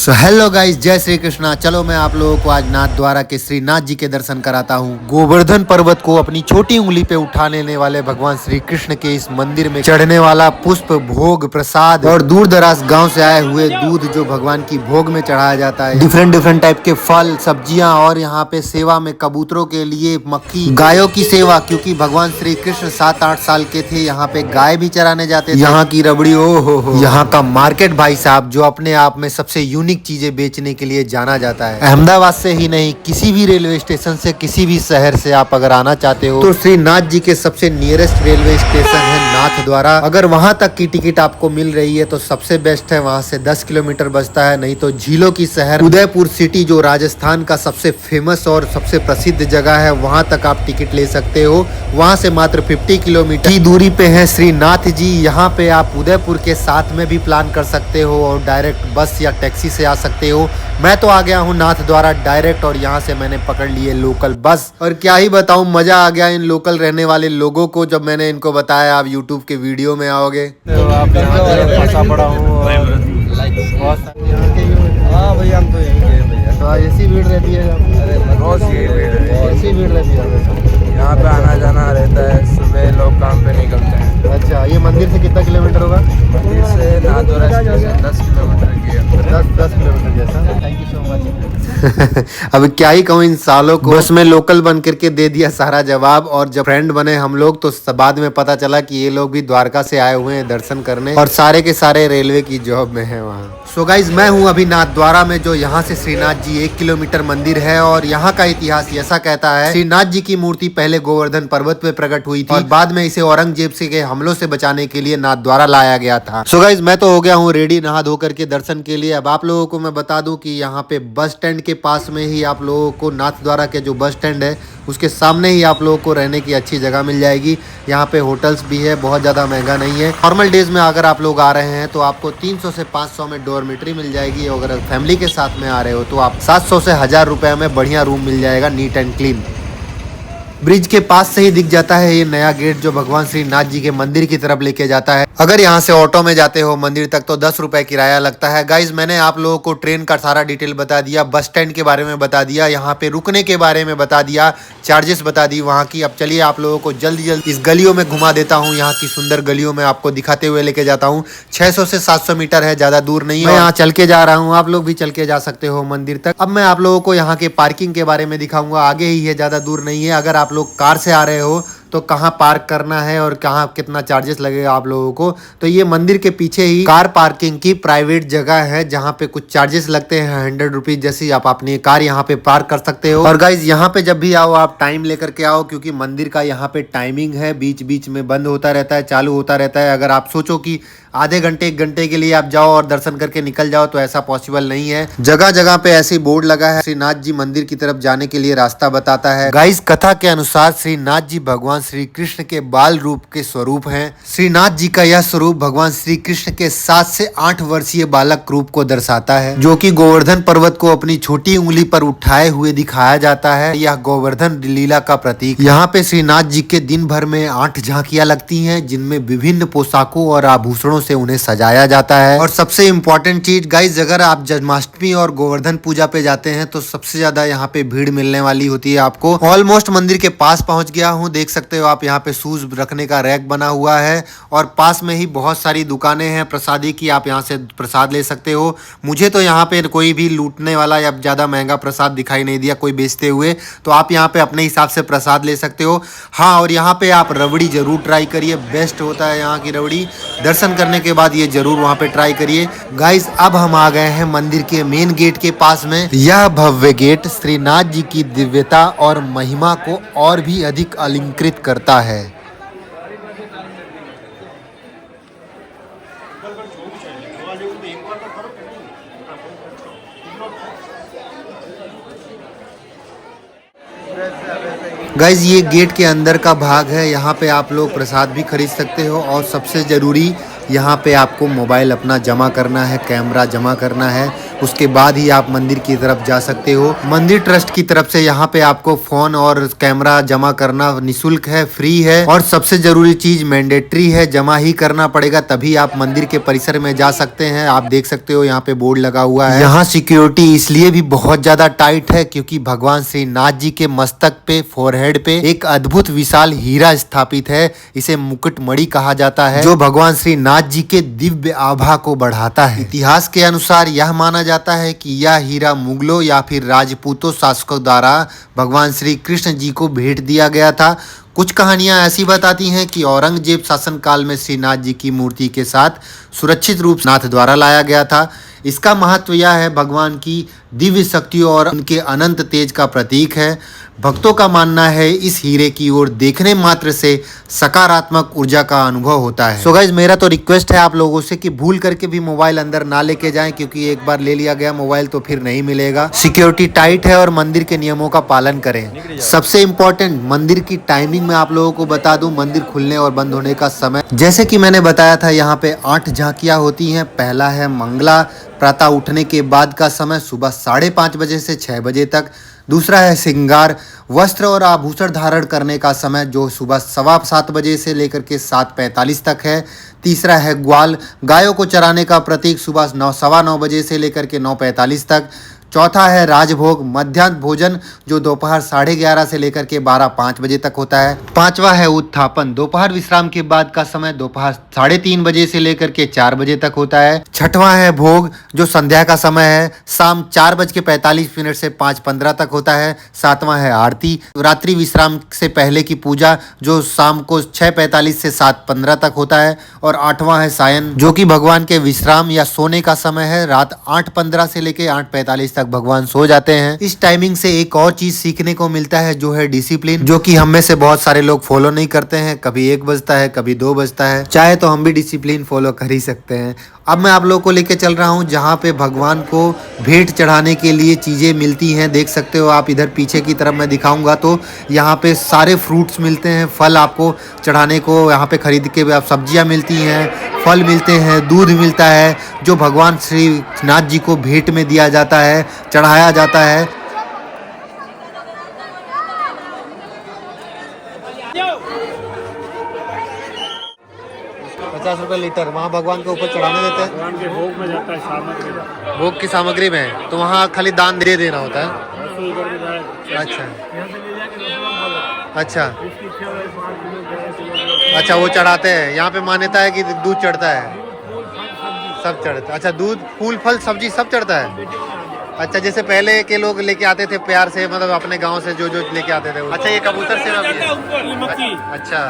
So hello guys, जय श्री कृष्णा। चलो मैं आप लोगों को आज नाथ द्वारा के श्रीनाथ जी के दर्शन कराता हूँ। गोवर्धन पर्वत को अपनी छोटी उंगली पे उठा लेने वाले भगवान श्री कृष्ण के इस मंदिर में चढ़ने वाला पुष्प, भोग, प्रसाद और दूर दराज गांव से आए हुए दूध जो भगवान की भोग में चढ़ाया जाता है। डिफरेंट टाइप के फल, सब्जियां और यहाँ पे सेवा में कबूतरों के लिए मक्खी, गायों की सेवा, क्योंकि भगवान श्री कृष्ण 7-8 साल के थे। यहाँ पे गाय भी चराने जाते थे। यहाँ की रबड़ी, ओ हो। यहाँ का मार्केट भाई साहब जो अपने आप में सबसे यूनिक चीजें बेचने के लिए जाना जाता है। अहमदाबाद से ही नहीं, किसी भी रेलवे स्टेशन से, किसी भी शहर से आप अगर आना चाहते हो तो श्रीनाथ जी के सबसे नियरेस्ट रेलवे स्टेशन है नाथ द्वारा। अगर वहां तक की टिकट आपको मिल रही है तो सबसे बेस्ट है। वहां से 10 किलोमीटर बचता है। नहीं तो झीलों की शहर उदयपुर सिटी जो राजस्थान का सबसे फेमस और सबसे प्रसिद्ध जगह है, वहां तक आप टिकट ले सकते हो। वहां से मात्र 50 किलोमीटर की दूरी पे है श्रीनाथ जी। यहाँ पे आप उदयपुर के साथ में भी प्लान कर सकते हो और डायरेक्ट बस या टैक्सी से आ सकते हो। मैं तो आ गया हूँ नाथ द्वारा डायरेक्ट और यहाँ से मैंने पकड़ लिए लोकल बस। और क्या ही बताऊँ, मजा आ गया इन लोकल रहने वाले लोगों को जब मैंने इनको बताया आप यूट्यूब के वीडियो में आओगे। तो आप फंसा पड़ा हूँ। हाँ भैया, हम तो यहीं गए भैया। तो ऐसी भीड़ रहती है, रोज यही भीड़ है। ऐसी भीड़ रहती है। यहाँ पे आना जाना रहता है। सुबह लोग काम पे निकलते हैं। अच्छा, ये मंदिर से कितना किलोमीटर होगा? मंदिर से नाथद्वारा स्टेशन 10 किलोमीटर की है। 10 किलोमीटर जैसा। Thank you so much. अब क्या ही कहूँ इन सालों को, बस में लोकल बन करके दे दिया सारा जवाब। और जब फ्रेंड बने हम लोग तो बाद में पता चला कि ये लोग भी द्वारका से आए हुए हैं दर्शन करने और सारे के सारे रेलवे की जॉब में है वहाँ। सो गाइज, मैं हूँ अभी नाथ द्वारा में, जो यहाँ से श्रीनाथ जी 1 किलोमीटर मंदिर है। और यहाँ का इतिहास ऐसा कहता है, श्रीनाथ जी की मूर्ति पहले गोवर्धन पर्वत पे प्रकट हुई थी और बाद में इसे औरंगजेब से के हमलों से बचाने के लिए नाथ द्वारा लाया गया था। सो गाइज, मैं तो हो गया हूँ रेडी नहा धो करके दर्शन के लिए। अब आप लोगों को मैं बता दूं कि यहाँ पे बस स्टैंड के पास में ही आप लोगों को नाथ द्वारा के जो बस स्टैंड है उसके सामने ही आप लोगों को रहने की अच्छी जगह मिल जाएगी। यहाँ पे होटल्स भी है, बहुत ज़्यादा महंगा नहीं है। नॉर्मल डेज में अगर आप लोग आ रहे हैं तो आपको 300 से 500 में डॉर्मेट्री मिल जाएगी। अगर फैमिली के साथ में आ रहे हो तो आप 700 से 1000 रुपये में बढ़िया रूम मिल जाएगा, नीट एंड क्लीन। ब्रिज के पास से ही दिख जाता है ये नया गेट जो भगवान श्रीनाथ जी के मंदिर की तरफ लेके जाता है। अगर यहाँ से ऑटो में जाते हो मंदिर तक तो 10 रुपए किराया लगता है। गाइज, मैंने आप लोगों को ट्रेन का सारा डिटेल बता दिया, बस स्टैंड के बारे में बता दिया, यहाँ पे रुकने के बारे में बता दिया, चार्जेस बता दी वहाँ की। अब चलिए आप लोगों को जल्दी इस गलियों में घुमा देता हूँ। यहाँ की सुंदर गलियों में आपको दिखाते हुए लेके जाता हूँ। 600 से 700 मीटर है, ज्यादा दूर नहीं है। मैं यहाँ चल के जा रहा हूँ, आप लोग भी चल के जा सकते हो मंदिर तक। अब मैं आप लोगों को यहाँ के पार्किंग के बारे में दिखाऊंगा, आगे ही है, ज्यादा दूर नहीं है। अगर आप लोग कार से आ रहे हो तो कहाँ पार्क करना है और कहाँ कितना चार्जेस लगेगा आप लोगों को, तो ये मंदिर के पीछे ही कार पार्किंग की प्राइवेट जगह है जहाँ पे कुछ चार्जेस लगते हैं 100 रुपीज जैसी। आप अपनी कार यहाँ पे पार्क कर सकते हो। और गाइज, यहाँ पे जब भी आओ आप टाइम लेकर के आओ, क्योंकि मंदिर का यहाँ पे टाइमिंग है, बीच बीच में बंद होता रहता है, चालू होता रहता है। अगर आप सोचो कि आधे घंटे 1 घंटे के लिए आप जाओ और दर्शन करके निकल जाओ तो ऐसा पॉसिबल नहीं है। जगह जगह पे ऐसी बोर्ड लगा है, श्रीनाथ जी मंदिर की तरफ जाने के लिए रास्ता बताता है। गाइस, कथा के अनुसार श्रीनाथ जी भगवान श्री कृष्ण के बाल रूप के स्वरूप हैं। श्रीनाथ जी का यह स्वरूप भगवान श्री कृष्ण के 7 से 8 वर्षीय बालक रूप को दर्शाता है, जो कि गोवर्धन पर्वत को अपनी छोटी उंगली पर उठाए हुए दिखाया जाता है। यह गोवर्धन लीला का प्रतीक। यहाँ पे श्रीनाथ जी के दिन भर में 8 झांकियां लगती हैं, जिनमें विभिन्न पोशाकों और आभूषणों से उन्हें सजाया जाता है। और सबसे इम्पोर्टेंट चीज गाइज, अगर आप जन्माष्टमी और गोवर्धन पूजा पे जाते हैं तो सबसे ज्यादा यहाँ पे भीड़ मिलने वाली होती है आपको। ऑलमोस्ट मंदिर के पास पहुंच गया हूँ, देख सकते हो आप, यहाँ पे शूज रखने का रैक बना हुआ है और पास में ही बहुत सारी दुकानें हैं प्रसादी की, आप यहाँ से प्रसाद ले सकते हो। मुझे तो यहाँ पे कोई भी लूटने वाला या ज्यादा महंगा प्रसाद दिखाई नहीं दिया कोई बेचते हुए, तो आप यहाँ पे अपने हिसाब से प्रसाद ले सकते हो। हाँ, और यहाँ पे आप रबड़ी जरूर ट्राई करिए, बेस्ट होता है यहाँ की रबड़ी। दर्शन करने के बाद ये जरूर वहाँ पे ट्राई करिए। गाइस, अब हम आ गए हैं मंदिर के मेन गेट के पास में। यह भव्य गेट श्रीनाथ जी की दिव्यता और महिमा को और भी अधिक अलंकृत करता है। गाइज, ये गेट के अंदर का भाग है, यहाँ पे आप लोग प्रसाद भी खरीद सकते हो। और सबसे ज़रूरी, यहाँ पे आपको मोबाइल अपना जमा करना है, कैमरा जमा करना है। उसके बाद ही आप मंदिर की तरफ जा सकते हो। मंदिर ट्रस्ट की तरफ से यहाँ पे आपको फोन और कैमरा जमा करना निःशुल्क है, फ्री है, और सबसे जरूरी चीज मैंडेटरी है, जमा ही करना पड़ेगा तभी आप मंदिर के परिसर में जा सकते हैं। आप देख सकते हो यहाँ पे बोर्ड लगा हुआ है। यहाँ सिक्योरिटी इसलिए भी बहुत ज्यादा टाइट है क्योंकि भगवान श्री नाथ जी के मस्तक पे, फोरहेड पे एक अद्भुत विशाल हीरा स्थापित है। इसे मुकुटमणि कहा जाता है, जो भगवान श्री नाथ जी के दिव्य आभा को बढ़ाता है। इतिहास के अनुसार यह माना जाता है कि यह हीरा मुगलों या फिर राजपूतों शासकों द्वारा भगवान श्री कृष्ण जी को भेंट दिया गया था। कुछ कहानियां ऐसी बताती हैं कि औरंगजेब शासनकाल में श्रीनाथ जी की मूर्ति के साथ सुरक्षित रूप से नाथ द्वारा लाया गया था। इसका महत्व यह है, भगवान की दिव्य शक्तियों और उनके अनंत तेज का प्रतीक है। भक्तों का मानना है इस हीरे की ओर देखने मात्र से सकारात्मक ऊर्जा का अनुभव होता है। सो गाइस, मेरा तो रिक्वेस्ट है आप लोगों से कि भूल करके भी मोबाइल अंदर ना लेके जाएं, क्योंकि एक बार ले लिया गया मोबाइल तो फिर नहीं मिलेगा। सिक्योरिटी टाइट है और मंदिर के नियमों का पालन करें। सबसे इम्पोर्टेंट, मंदिर की टाइमिंग मैं आप लोगों को बता दूं, मंदिर खुलने और बंद होने का समय। जैसे कि मैंने बताया था, यहाँ पे 8 झांकियां होती हैं। पहला है मंगला, प्रातः उठने के बाद का समय सुबह 5:30 बजे से 6 बजे तक। दूसरा है श्रृंगार, वस्त्र और आभूषण धारण करने का समय, जो सुबह 7:15 बजे से लेकर के 7:45 तक है। तीसरा है ग्वाल, गायों को चराने का प्रतीक, सुबह 9:15 बजे से लेकर के 9:45 तक। चौथा है राजभोग, मध्याह्न भोजन, जो दोपहर 11:30 से लेकर के 12:05 बजे तक होता है। पांचवा है उत्थापन, दोपहर विश्राम के बाद का समय दोपहर 3:30 बजे से लेकर के 4 बजे तक होता है। छठवां है भोग, जो संध्या का समय है, शाम 4:45 से 5:15 तक होता है। सातवां है आरती, रात्रि विश्राम से पहले की पूजा, जो शाम को 6:45 से 7:15 तक होता है। और आठवां है सायन, जो कि भगवान के विश्राम या सोने का समय है। रात 8:15 से लेकर 8:45 भगवान सो जाते हैं। इस टाइमिंग से एक और चीज सीखने को मिलता है, जो है डिसिप्लिन, जो कि हम में से बहुत सारे लोग फॉलो नहीं करते हैं। कभी 1 बजता है, कभी 2 बजता है। चाहे तो हम भी डिसिप्लिन फॉलो कर ही सकते हैं। अब मैं आप लोगों को लेके चल रहा हूँ जहाँ पे भगवान को भेंट चढ़ाने के लिए चीजें मिलती हैं। देख सकते हो आप, इधर पीछे की तरफ मैं दिखाऊंगा तो यहाँ पे सारे फ्रूट्स मिलते हैं, फल आपको चढ़ाने को यहाँ पे खरीद के आप, सब्जियाँ मिलती हैं, फल मिलते हैं, दूध मिलता है, जो भगवान श्री नाथ जी को भेंट में दिया जाता है, चढ़ाया जाता है। 50 रुपए लीटर वहाँ भगवान के ऊपर चढ़ाने देते हैं। भगवान के भोग में जाता है, सामग्री में। भोग की सामग्री में, तो वहाँ खाली दान दे देना होता है। अच्छा अच्छा अच्छा, वो चढ़ाते हैं। यहाँ पे मान्यता है कि दूध चढ़ता है, सब चढ़ता है। अच्छा, दूध, फूल, फल, सब्जी सब चढ़ता है। अच्छा, जैसे पहले के लोग लेके आते थे प्यार से, मतलब अपने गांव से जो जो लेके आते थे। अच्छा, ये कबूतर सेवा भी है। अच्छा,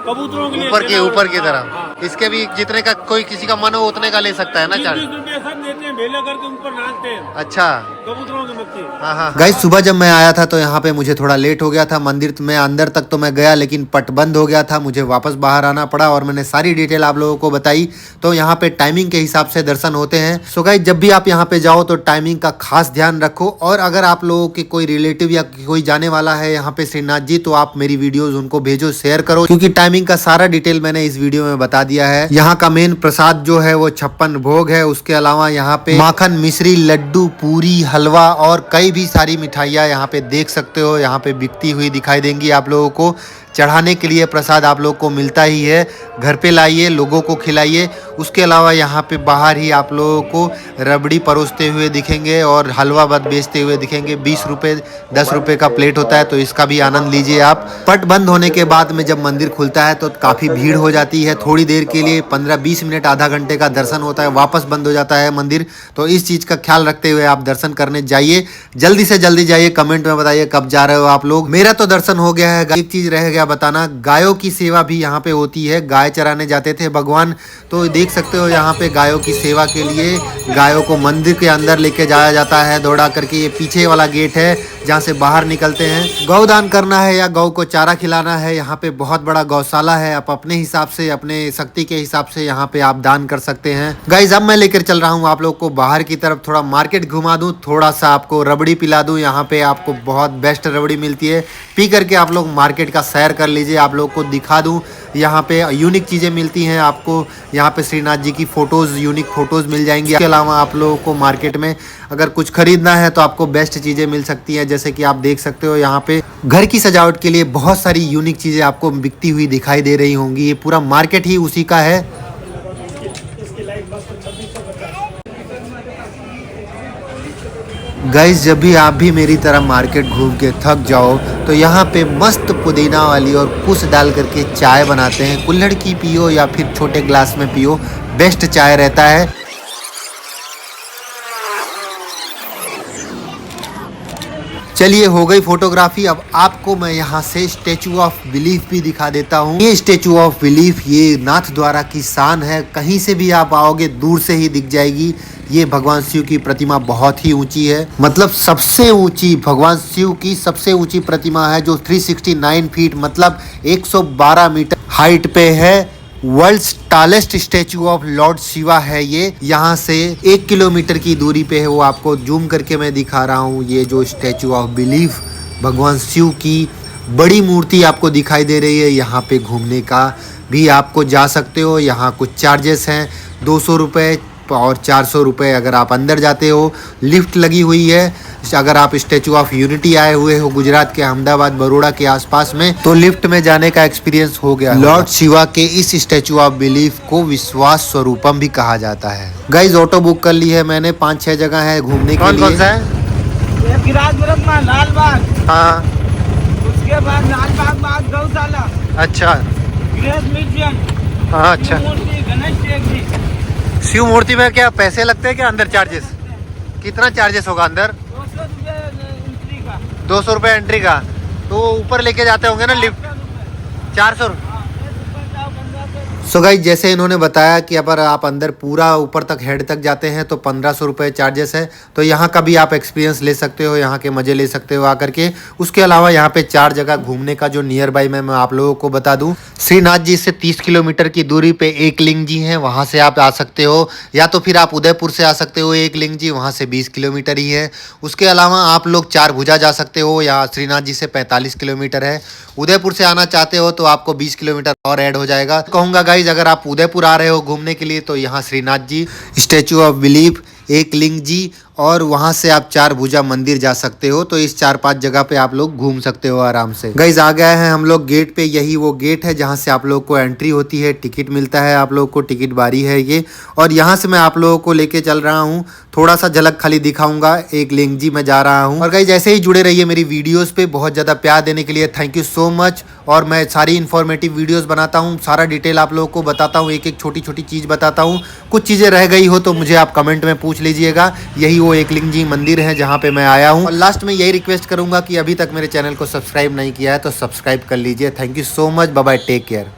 कबूतरों के लिए ऊपर की तरफ। इसके भी जितने का कोई किसी का मन हो उतने का ले सकता है ना चार्ज? सब देते हैं, भेला करके ऊपर नाचते हैं। अच्छा, कबूतरों की मच्छी। हाँ। गाइस, सुबह जब मैं आया था तो यहाँ पे मुझे थोड़ा लेट हो गया था। मंदिर में अंदर तक तो मैं गया, लेकिन पट बंद हो गया था, मुझे वापस बाहर आना पड़ा और मैंने सारी डिटेल आप लोगों को बताई। तो यहाँ पे टाइमिंग के हिसाब से दर्शन होते हैं। सो गाइस, जब भी आप यहाँ पे जाओ तो टाइमिंग का खास ध्यान रखो। और अगर आप लोगों के कोई रिलेटिव या कोई जाने वाला है यहाँ पे श्रीनाथ जी, तो आप मेरी वीडियोज उनको भेजो, शेयर करो, क्योंकि टाइमिंग का सारा डिटेल मैंने इस वीडियो में बता दिया है। यहाँ का मेन प्रसाद जो है वो 56 भोग है। उसके अलावा यहाँ पे माखन, मिश्री, लड्डू, पूरी, हलवा और कई भी सारी मिठाइयाँ यहाँ पे देख सकते हो, यहाँ पे बिकती हुई दिखाई देंगी आप लोगों को। चढ़ाने के लिए प्रसाद आप लोग को मिलता ही है। घर पे लाइए, लोगों को खिलाइए। उसके अलावा यहाँ पे बाहर ही आप लोगों को रबड़ी परोसते हुए दिखेंगे और हलवा बेचते हुए दिखेंगे। 20 रुपये 10 रुपये का प्लेट होता है, तो इसका भी आनंद लीजिए आप। पट बंद होने के बाद में जब मंदिर खुलता है तो काफ़ी भीड़ हो जाती है। थोड़ी देर के लिए 15-20 मिनट, आधा घंटे का दर्शन होता है, वापस बंद हो जाता है मंदिर। तो इस चीज़ का ख्याल रखते हुए आप दर्शन करने जाइए। जल्दी से जल्दी जाइए। कमेंट में बताइए कब जा रहे हो आप लोग। मेरा तो दर्शन हो गया है। एक चीज़ रह गया बताना, गायों की सेवा भी यहाँ पे होती है। गाय चराने जाते थे भगवान, तो देख सकते हो यहाँ पे गायों की सेवा के लिए गायों को मंदिर के अंदर लेके जाया जाता है दौड़ा करके। ये पीछे वाला गेट है जहाँ से बाहर निकलते हैं। गौदान करना है या गौ को चारा खिलाना है, यहाँ पे बहुत बड़ा गौशाला है। आप अपने हिसाब से, अपने शक्ति के हिसाब से यहाँ पे आप दान कर सकते हैं। गाइज अब मैं लेकर चल रहा हूँ आप लोग को बाहर की तरफ, थोड़ा मार्केट घुमा दूँ, थोड़ा सा आपको रबड़ी पिला दूँ। यहाँ पे आपको बहुत बेस्ट रबड़ी मिलती है, पी करके आप लोग मार्केट का सैर कर लीजिए। आप लोग को दिखा दूँ, यहाँ पे यूनिक चीज़ें मिलती हैं आपको। यहाँ पे श्रीनाथ जी की फ़ोटोज़, यूनिक फ़ोटोज़ मिल जाएंगी। इसके अलावा आप लोगों को मार्केट में अगर कुछ खरीदना है तो आपको बेस्ट चीज़ें मिल सकती हैं। जैसे कि आप देख सकते हो यहाँ पे घर की सजावट के लिए बहुत सारी यूनिक चीज़ें आपको बिकती हुई दिखाई दे रही होंगी। ये पूरा मार्केट ही उसी का है। गाइस जब भी आप भी मेरी तरह मार्केट घूम के थक जाओ तो यहाँ पे मस्त पुदीना वाली और कुछ डाल करके चाय बनाते हैं। कुल्हड़ की पियो या फिर छोटे ग्लास में पियो, बेस्ट चाय रहता है। चलिए हो गई फोटोग्राफी। अब आपको मैं यहाँ से स्टेचू ऑफ बिलीफ भी दिखा देता हूँ। ये स्टेचू ऑफ बिलीफ ये नाथ द्वारा की शान है। कहीं से भी आप आओगे दूर से ही दिख जाएगी। ये भगवान शिव की प्रतिमा बहुत ही ऊंची है, मतलब सबसे ऊंची, भगवान शिव की सबसे ऊंची प्रतिमा है जो 369 फीट मतलब 112 मीटर हाइट पे है। World's tallest statue of lord Shiva है ये। यहाँ से 1 किलोमीटर की दूरी पे है। वो आपको जूम करके मैं दिखा रहा हूँ। ये जो स्टैचू ऑफ बिलीफ भगवान शिव की बड़ी मूर्ति आपको दिखाई दे रही है। यहाँ पे घूमने का भी आपको जा सकते हो। यहाँ कुछ चार्जेस हैं, 200 रुपये और 400 रुपये अगर आप अंदर जाते हो। लिफ्ट लगी हुई है। अगर आप स्टैचू ऑफ यूनिटी आए हुए हो गुजरात के अहमदाबाद बड़ौदा के आसपास में तो लिफ्ट में जाने का एक्सपीरियंस हो गया। लॉर्ड शिवा के इस स्टैचू ऑफ बिलीफ को विश्वास स्वरूपम भी कहा जाता है। गाइज ऑटो बुक कर ली है मैंने, 5-6 जगह है घूमने के लिए। कौन सा है? लालबाग, हाँ उसके बाद लालबाग बाद गौशाला, अच्छा, ग्रेस म्यूजियम, हाँ अच्छा। गणेश टेकरी। शिव मूर्ति में क्या पैसे लगते हैं क्या अंदर? चार्जेस कितना चार्जेस होगा अंदर? 200 रुपये एंट्री का। तो ऊपर लेके जाते होंगे ना लिफ्ट? 400 रुपये। सो गाइस जैसे इन्होंने बताया कि अगर आप अंदर पूरा ऊपर तक हेड तक जाते हैं तो 1500 रुपये चार्जेस है। तो यहाँ का भी आप एक्सपीरियंस ले सकते हो, यहाँ के मज़े ले सकते हो आकर के। उसके अलावा यहाँ पे 4 जगह घूमने का जो नियर बाई मैं आप लोगों को बता दूँ। श्रीनाथ जी से 30 किलोमीटर की दूरी पे एक लिंग जी हैं, वहाँ से आप आ सकते हो। या तो फिर आप उदयपुर से आ सकते हो एक लिंग जी, वहाँ से 20 किलोमीटर ही है। उसके अलावा आप लोग 4 भुजा जा सकते हो, यहाँ श्रीनाथ जी से 45 किलोमीटर है। उदयपुर से आना चाहते हो तो आपको 20 किलोमीटर और ऐड हो जाएगा। कहूँगा गाइज अगर आप उदयपुर आ रहे हो घूमने के लिए तो यहाँ Shrinath ji, statue of belief, एक लिंग जी और वहाँ से आप 4 भुजा मंदिर जा सकते हो। तो इस 4-5 जगह पे आप लोग घूम सकते हो आराम से। गाइज आ गए हैं हम लोग गेट पे। यही वो गेट है जहाँ से आप लोग को एंट्री होती है, टिकट मिलता है आप लोग को, टिकट बारी है ये। और यहाँ से मैं आप लोगों को लेके चल रहा हूँ, थोड़ा सा झलक खाली दिखाऊंगा। एक लिंग जी मैं जा रहा हूँ। और गाइज ऐसे ही जुड़े रहिए मेरी वीडियोस पे, बहुत ज़्यादा प्यार देने के लिए थैंक यू सो मच। और मैं सारी इन्फॉर्मेटिव वीडियोस बनाता हूँ, सारा डिटेल आप लोगों को बताता हूँ, एक एक छोटी छोटी चीज़ बताता हूँ। कुछ चीज़ें रह गई हो तो मुझे आप कमेंट में पूछ लीजिएगा। यही वो एक लिंग जी मंदिर है जहाँ पे मैं आया हूँ। और लास्ट में यही रिक्वेस्ट करूँगा कि अभी तक मेरे चैनल को सब्सक्राइब नहीं किया है तो सब्सक्राइब कर लीजिए। Thank you so much, bye bye, take care.